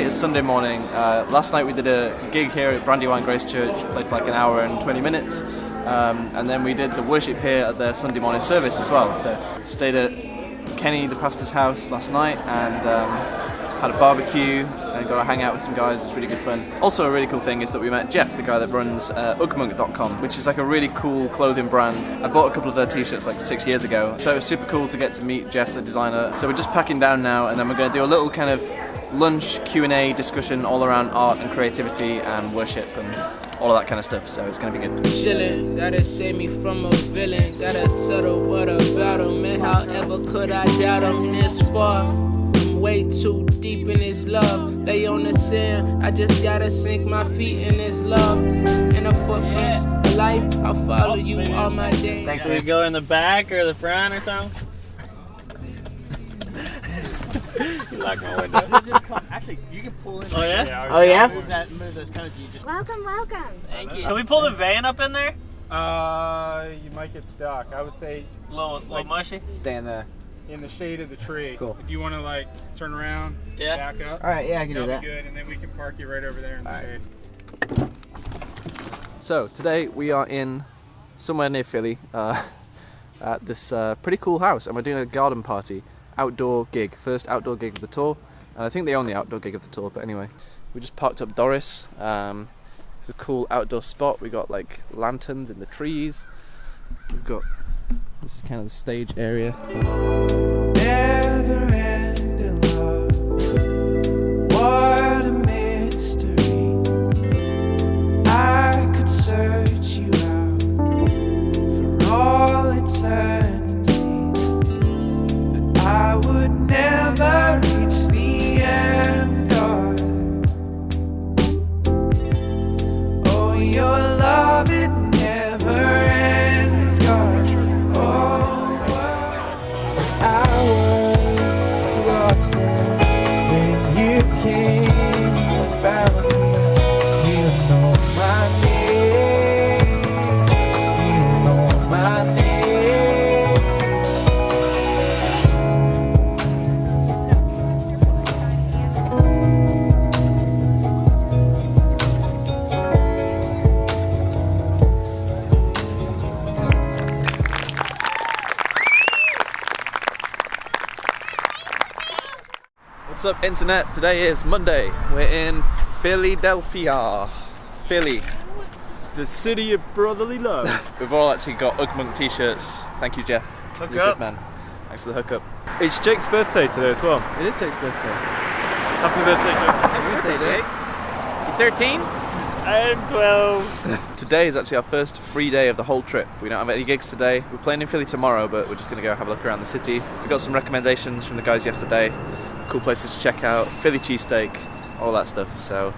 is Sunday morning. Last night we did a gig here at Brandywine Grace Church, played for like an hour and 20 minutes. And then we did the worship here at their Sunday morning service as well. So stayed at Kenny, the pastor's house last night, and had a barbecue and got to hang out with some guys. It was really good fun. Also a really cool thing is that we met Jeff, the guy that runs ugmonk.com, which is like a really cool clothing brand. I bought a couple of their t-shirts like 6 years ago, so it was super cool to get to meet Jeff, the designer. So we're just packing down now, and then we're going to do a little kind of lunch Q&A discussion all around art and creativity and worship and all of that kind of stuff, so it's going to be good. Chillin', gotta save me from a villain, gotta tell the what about him, and however could I doubt him this far? I'm way too deep in his love, lay on the sand, I just gotta sink my feet in his love, and the footprints of life, I'll follow you all my days. Thanks. Do we go in the back or the front or something? You lock my window. Actually, you can pull in. Oh yeah? Oh yeah? Move those cones. You just. Welcome. Thank you. Can we pull the van up in there? You might get stuck. I would say A little mushy. Stay in the shade of the tree. Cool. If you want to like turn around, back up. All right, yeah, I can do that'll that. be good, and then we can park you right over there in the shade. So today we are in somewhere near Philly at this pretty cool house, and we're doing a garden party. Outdoor gig, first outdoor gig of the tour, and I think the only outdoor gig of the tour, but anyway. We just parked up Doris. It's a cool outdoor spot. We got like lanterns in the trees. We've got, this is kind of the stage area. Never ending love, what a mystery. I could search you out for all eternity. I would never reach the end, God. Oh, your love, it never ends, God. Oh, I was lost then you came and found me. You know my name. You know my name. What's up, internet? Today is Monday. We're in Philadelphia, Philly. The city of brotherly love. We've all actually got ugmonk t-shirts. Thank you, Jeff. Hook You're a up. good man. Thanks for the hookup. It's Jake's birthday today as well. It is Jake's birthday. Happy birthday, Jake. Happy birthday, Jake. You 13? I'm 12. Today is actually our first free day of the whole trip. We don't have any gigs today. We're playing in Philly tomorrow, but we're just going to go have a look around the city. We got some recommendations from the guys yesterday. Cool places to check out. Philly cheesesteak, all that stuff. So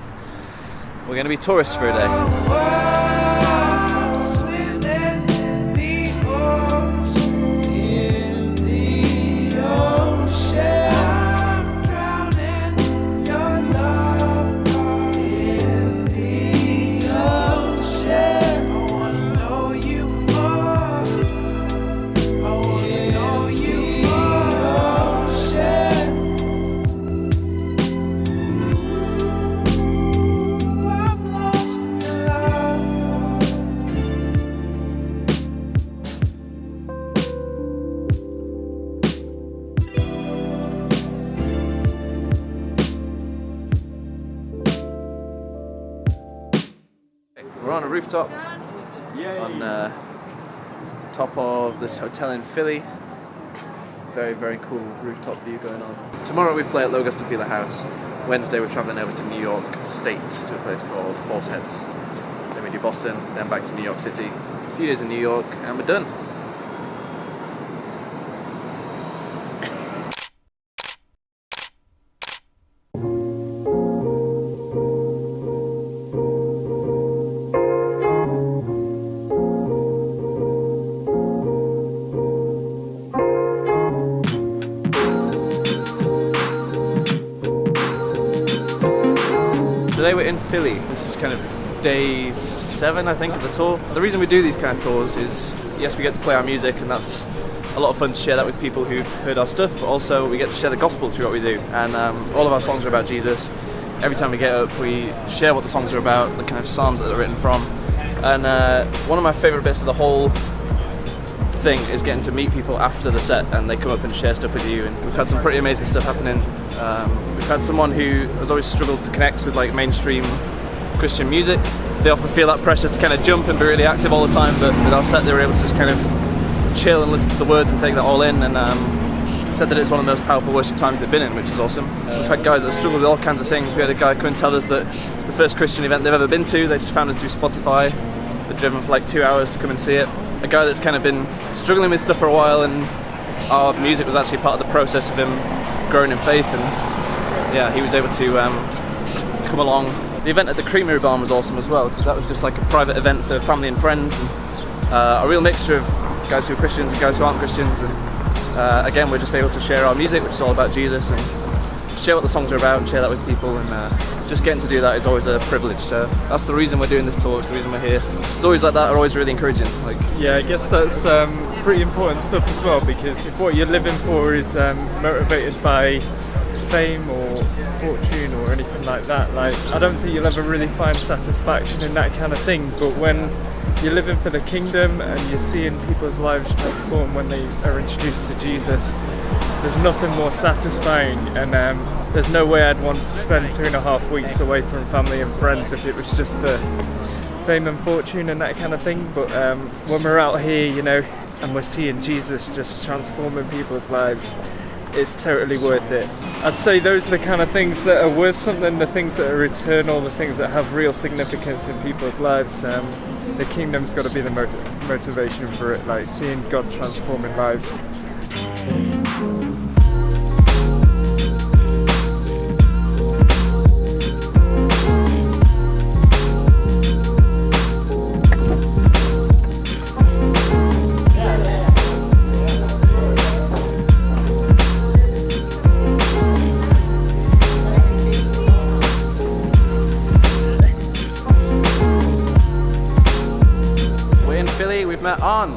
we're going to be tourists for a day. I'm swimming in the ocean. I'm drowning in your love, God. In the ocean, I wanna know you more. I wanna know you more. Ocean. I'm lost in love. We're on a rooftop on top of this hotel in Philly. Very, very cool rooftop view going on. Tomorrow we play at Logos Tephillah House. Wednesday we're travelling over to New York State to a place called Horseheads. Then we do Boston, then back to New York City. A few days in New York and we're done. Today we're in Philly. This is kind of day 7, I think, of the tour. The reason we do these kind of tours is, yes, we get to play our music, and that's a lot of fun to share that with people who've heard our stuff, but also we get to share the gospel through what we do. And all of our songs are about Jesus, every time we get up, we share what the songs are about, the kind of psalms that they're written from. And one of my favourite bits of the whole thing is getting to meet people after the set, and they come up and share stuff with you. And we've had some pretty amazing stuff happening. We've had someone who has always struggled to connect with like mainstream Christian music. They often feel that pressure to kind of jump and be really active all the time, but with our set they were able to just kind of chill and listen to the words and take that all in, and said that it's one of the most powerful worship times they've been in, which is awesome. We've had guys that struggle with all kinds of things. We had a guy come and tell us that it's the first Christian event they've ever been to. They just found us through Spotify. They've driven for like 2 hours to come and see it. A guy that's kind of been struggling with stuff for a while, and our music was actually part of the process of him growing in faith, and yeah, he was able to come along. The event at the Creamery Barn was awesome as well, because that was just like a private event for family and friends, and a real mixture of guys who are Christians and guys who aren't Christians, and again, we're just able to share our music, which is all about Jesus, and share what the songs are about and share that with people, and just getting to do that is always a privilege. So that's the reason we're doing this tour, it's the reason we're here. Stories like that are always really encouraging. Yeah, I guess that's pretty important stuff as well, because if what you're living for is motivated by fame or fortune or anything like that, like I don't think you'll ever really find satisfaction in that kind of thing. But when you're living for the kingdom and you're seeing people's lives transform when they are introduced to Jesus, there's nothing more satisfying, and there's no way I'd want to spend 2.5 weeks away from family and friends if it was just for fame and fortune and that kind of thing. But when we're out here, you know, and we're seeing Jesus just transforming people's lives, it's totally worth it. I'd say those are the kind of things that are worth something, the things that are eternal, the things that have real significance in people's lives. The kingdom's got to be the motivation for it, like seeing God transforming lives. We've met On,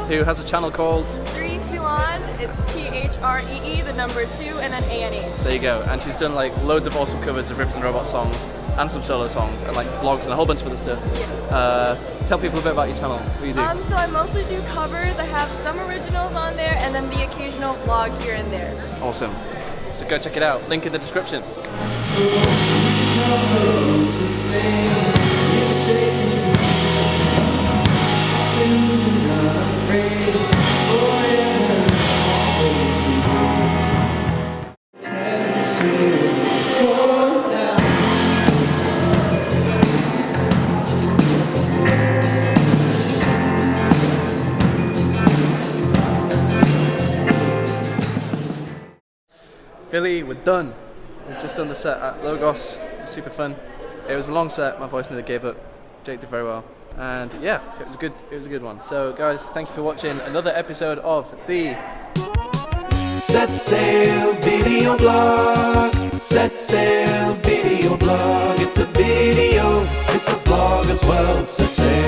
who has a channel called 3-2 On. It's THREE, the number 2, and then ANH. There you go. And she's done like loads of awesome covers of Rivers and Robot songs and some solo songs and like vlogs and a whole bunch of other stuff. Yeah. Tell people a bit about your channel. What do you do? So I mostly do covers. I have some originals on there, and then the occasional vlog here and there. Awesome. So go check it out. Link in the description. Philly, we're done. We've just done the set at Logos. It was super fun. It was a long set. My voice nearly gave up. Jake did very well. And yeah, it was a good one. So guys, thank you for watching another episode of the Set Sail Video Blog. Set Sail Video Blog. It's a video, it's a vlog as well. Set Sail.